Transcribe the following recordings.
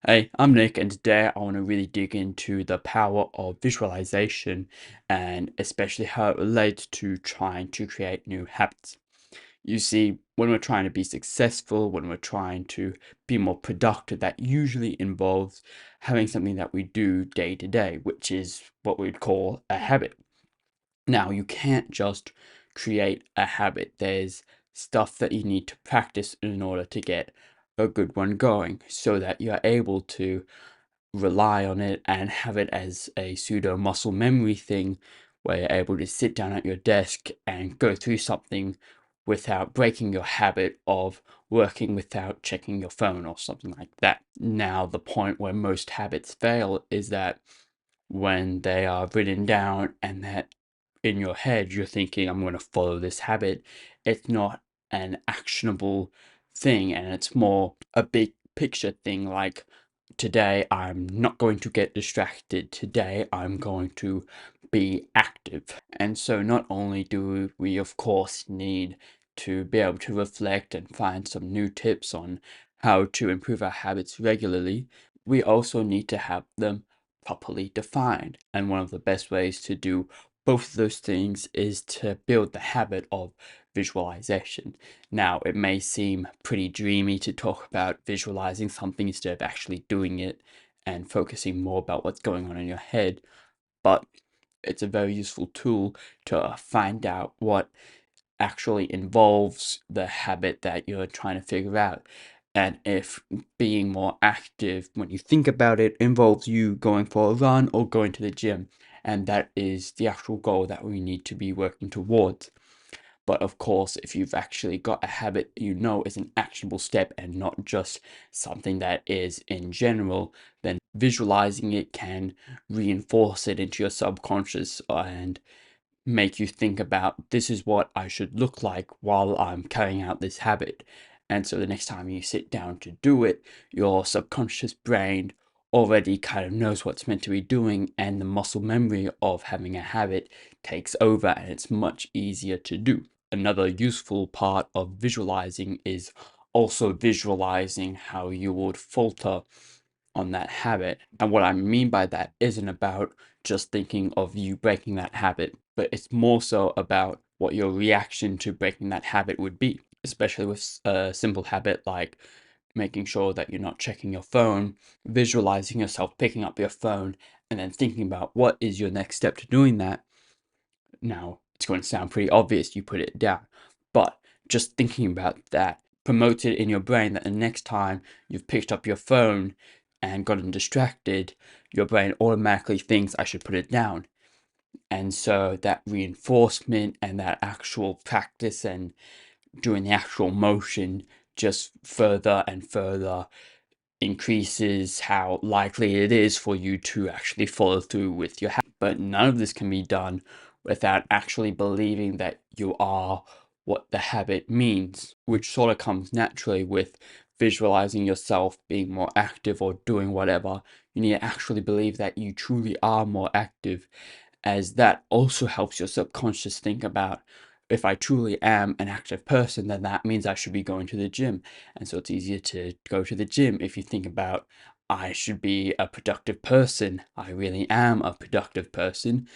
Hey, I'm Nick, and today I want to really dig into the power of visualization and especially how it relates to trying to create new habits. You see, when we're trying to be successful, when we're trying to be more productive, that usually involves having something that we do day to day, which is what we'd call a habit. Now, you can't just create a habit. There's stuff that you need to practice in order to get a good one going so that you're able to rely on it and have it as a pseudo muscle memory thing where you're able to sit down at your desk and go through something without breaking your habit of working without checking your phone or something like that. Now, the point where most habits fail is that when they are written down and that in your head you're thinking, I'm going to follow this habit, it's not an actionable thing, and it's more a big picture thing like, today I'm not going to get distracted, today I'm going to be active. And so not only do we of course need to be able to reflect and find some new tips on how to improve our habits regularly, we also need to have them properly defined. And one of the best ways to do both of those things is to build the habit of visualization. Now, it may seem pretty dreamy to talk about visualizing something instead of actually doing it and focusing more about what's going on in your head, but it's a very useful tool to find out what actually involves the habit that you're trying to figure out. And if being more active when you think about it involves you going for a run or going to the gym, and that is the actual goal that we need to be working towards. But of course, if you've actually got a habit you know is an actionable step and not just something that is in general, then visualizing it can reinforce it into your subconscious and make you think about, this is what I should look like while I'm carrying out this habit. And so the next time you sit down to do it, your subconscious brain already kind of knows what's meant to be doing, and the muscle memory of having a habit takes over, and it's much easier to do. Another useful part of visualizing is also visualizing how you would falter on that habit. And what I mean by that isn't about just thinking of you breaking that habit, but it's more so about what your reaction to breaking that habit would be, especially with a simple habit like making sure that you're not checking your phone, visualizing yourself picking up your phone, and then thinking about what is your next step to doing that. Now, it's going to sound pretty obvious, you put it down, but just thinking about that promotes it in your brain that the next time you've picked up your phone and gotten distracted, your brain automatically thinks, I should put it down. And so that reinforcement and that actual practice and doing the actual motion just further and further increases how likely it is for you to actually follow through with your habit. But none of this can be done without actually believing that you are what the habit means, which sort of comes naturally with visualizing yourself being more active or doing whatever. You need to actually believe that you truly are more active, as that also helps your subconscious think about, if I truly am an active person, then that means I should be going to the gym. And so it's easier to go to the gym if you think about, I should be a productive person, I really am a productive person,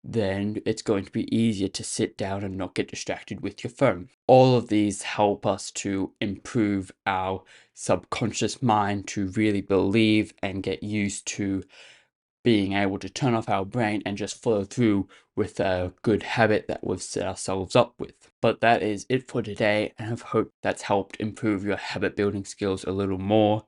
then it's going to be easier to sit down and not get distracted with your phone. All of these help us to improve our subconscious mind to really believe and get used to being able to turn off our brain and just follow through with a good habit that we've set ourselves up with. But that is it for today, and I hope that's helped improve your habit building skills a little more.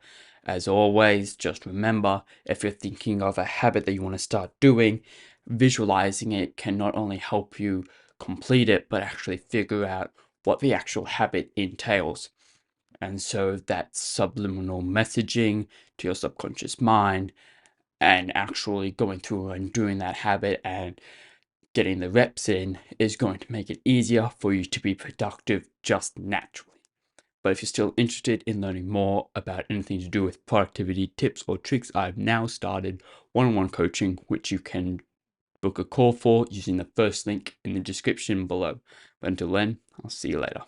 As always, just remember, if you're thinking of a habit that you want to start doing, visualizing it can not only help you complete it, but actually figure out what the actual habit entails. And so that subliminal messaging to your subconscious mind and actually going through and doing that habit and getting the reps in is going to make it easier for you to be productive just naturally. But if you're still interested in learning more about anything to do with productivity tips or tricks, I've now started one-on-one coaching, which you can book a call for using the first link in the description below. But until then, I'll see you later.